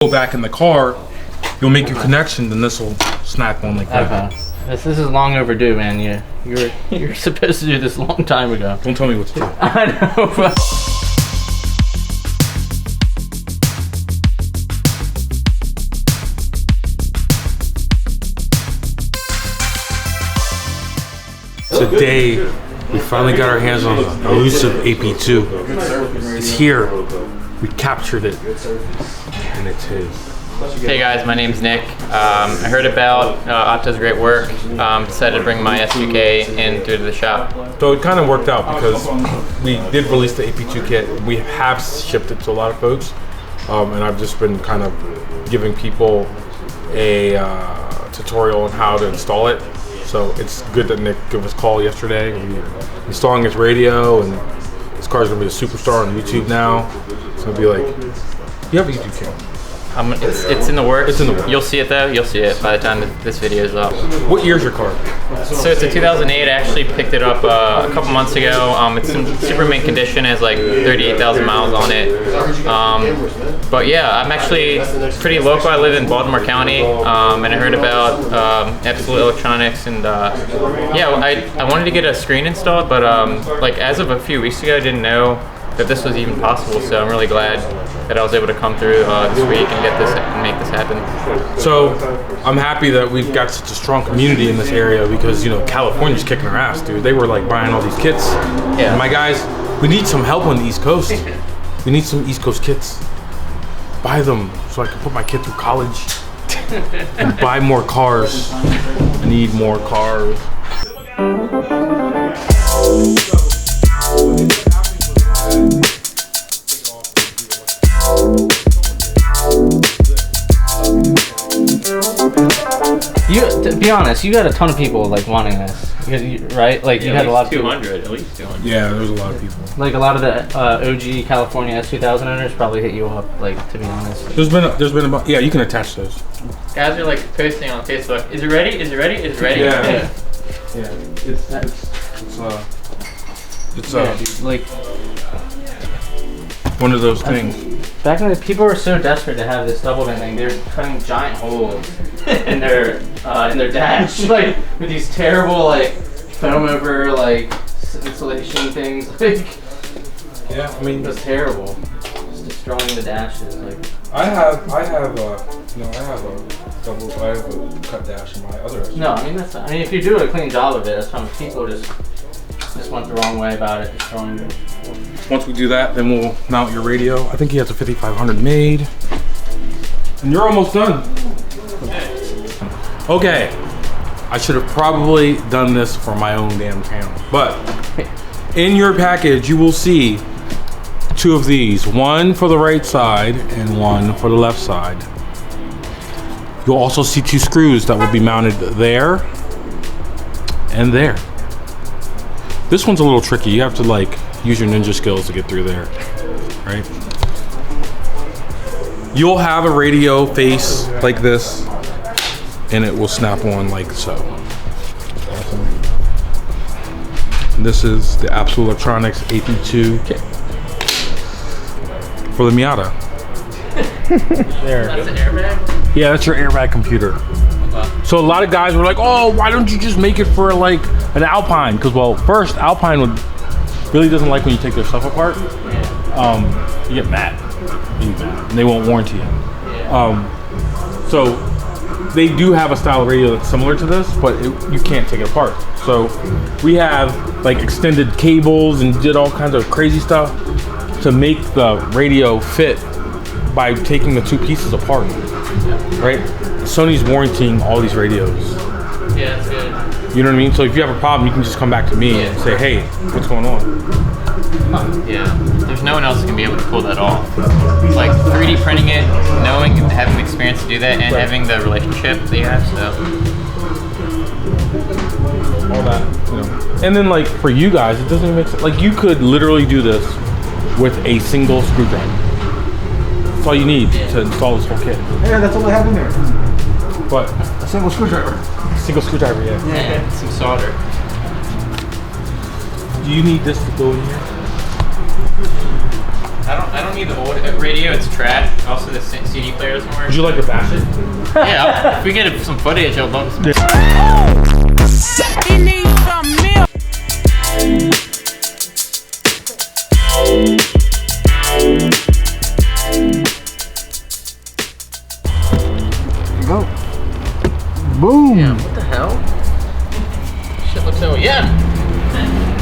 Go back in the car, you'll make your connection, then this will snap on like that. Okay. This is long overdue, man. You're supposed to do this a long time ago. Don't tell me what to do. I know. But today, we finally got our hands on an elusive AP2. It's here. We captured it, and it's his. hey guys, my name's Nick. I heard about Otto's great work. Decided to bring my S2K in to the shop. So it kind of worked out because we did release the AP2 kit. We have shipped it to a lot of folks, and I've just been kind of giving people a tutorial on how to install it. So it's good that Nick gave us a call yesterday. We're installing his radio, and this car's gonna be a superstar on YouTube now. It's gonna be like, you have a YouTube channel. It's in the works. It's in the works. You'll see it though. You'll see it by the time this video is up. What year's your car? So it's a 2008. I actually picked it up a couple months ago. It's in super mint condition. It has like 38,000 miles on it. But yeah, I'm actually pretty local. I live in Baltimore County, and I heard about Absolute Electronix, and yeah, I wanted to get a screen installed, but like as of a few weeks ago, I didn't know that this was even possible. So I'm really glad that I was able to come through this week and get this and make this happen. So I'm happy that we've got such a strong community in this area because, you know, California's kicking our ass, dude. They were like buying all these kits. Yeah. And my guys, we need some help on the East Coast. We need some East Coast kits. Buy them so I can put my kid through college and buy more cars. I need more cars. To be honest, you got a ton of people like wanting this, right? Like you had a lot of 200, at least 200. Yeah, there's a lot of people. Like a lot of the OG California S2000 owners probably hit you up. Like, to be honest, There's been about, yeah, you can attach those. guys are like posting on Facebook. Is it ready? Is it ready? Is it ready? Yeah. Yeah, it's like one of those things. back when people were so desperate to have this double vent thing, they were cutting giant holes in their dash, like with these terrible like foam over like insulation things. Like, Yeah, I mean, it was terrible. Just destroying the dashes. Like, I have a cut dash in my other. no, I mean if you do a clean job of it, that's fine. People just went the wrong way about it, destroying it. Once we do that, then we'll mount your radio. I think he has a 5500 made. And you're almost done. Okay. I should have probably done this for my own damn channel. But in your package, you will see two of these. One for the right side and one for the left side. You'll also see two screws that will be mounted there and there. This one's a little tricky. You have to like use your ninja skills to get through there, right? You'll have a radio face like this, and it will snap on like so. Awesome. This is the Absolute Electronix AP2 kit for the Miata. There. That's an airbag? Yeah, that's your airbag computer. So a lot of guys were like, oh, why don't you just make it for like an Alpine? Because, well, first, Alpine really doesn't like when you take their stuff apart. You get mad. And they won't warranty it. So they do have a style of radio that's similar to this, but you can't take it apart. So we have like extended cables and did all kinds of crazy stuff to make the radio fit by taking the two pieces apart, right? Sony's warranting all these radios. Yeah, that's good. You know what I mean? So if you have a problem, you can just come back to me and say, hey, what's going on? Yeah, there's no one else who can be able to pull that off. Like 3D printing it, knowing and having the experience to do that, and having the relationship that you have, so. All that, you know. And then like for you guys, it doesn't even make sense. Like you could literally do this with a single screwdriver. That's all you need to install this whole kit. Yeah, that's all I have in there. What? A single screwdriver. Single screwdriver, yeah. Yeah, some solder. Do you need this to go in here? I don't need the old radio. It's trash. Also, the CD player doesn't work. Would you like to bash it? Yeah, if we get some footage, I'd love to. He needs some milk. Go. Boom. Yeah, what the hell? Shit looks so. Yeah.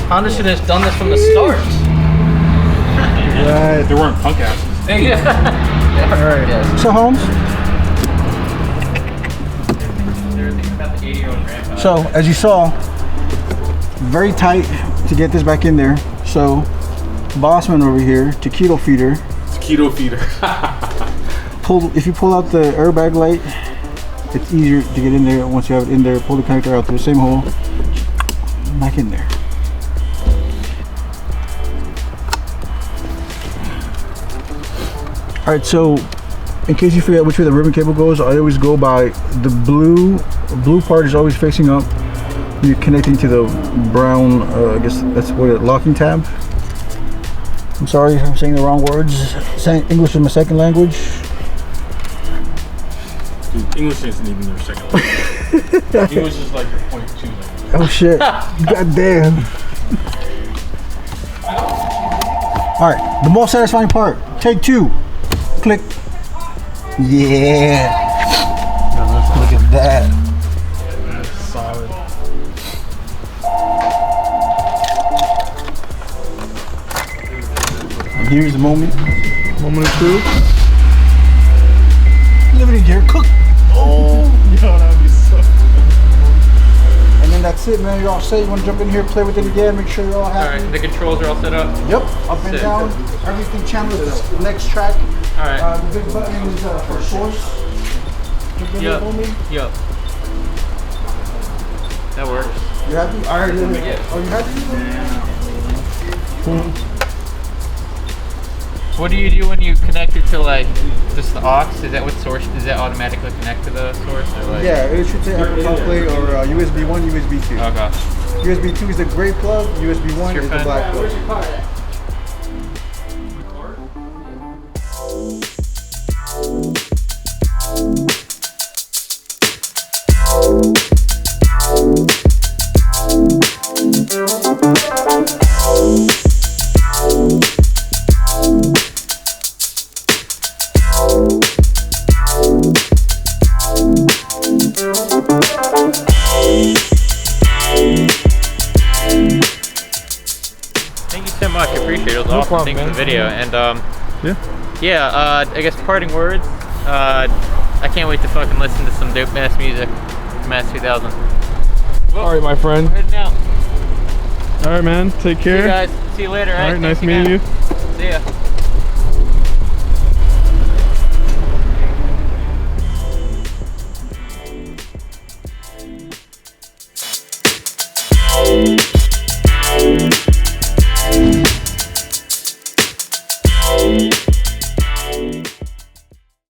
Honda should have done this from the start. Right. They weren't punk asses. Hey. All right. Yeah. So Holmes. They're thinking about the 80-year-old grandpa. So as you saw, very tight to get this back in there. So Bossman over here, taquito feeder. It's keto feeder. If you pull out the airbag light, it's easier to get in there. Once you have it in there, pull the connector out through the same hole, back in there. All right, so in case you forget which way the ribbon cable goes, I always go by the blue part is always facing up. You're connecting to the brown, I guess that's what it, locking tab. I'm sorry if I'm saying the wrong words. English is my second language. Dude, English isn't even your second language. English is like your point 2 language. Oh shit. God damn. Alright, the most satisfying part. Take 2. Click. Yeah. Look at that. Solid. And here's the moment of truth. Limited gear, cook. Oh, Yo, that would be so. and then that's it, man. You're all set. You want to jump in here, play with it again, make sure you're all All happy. right, the controls are all set up. Yep, up and Sick. down. Everything channeled to the next track. All right. The big button is for source. Jump in there Yep. for me. Yep. That works. You happy? All right. Yeah. Oh, you happy? What do you do when you connect it to like just the aux? Is that what source? Does that automatically connect to the source or like? Yeah, it should say Apple CarPlay or USB 1, USB 2. Oh gosh. USB 2 is the gray plug, USB 1 Your is the phone? black plug. Thank you so much. I appreciate it. It was awesome. problem, Thanks for man. the video. And Yeah. I guess parting words. I can't wait to fucking listen to some dope ass music from S2000. All right, my friend. Heading out. All right, man. Take See care. you guys. See you later. All right, Thanks nice meeting again. you. See ya.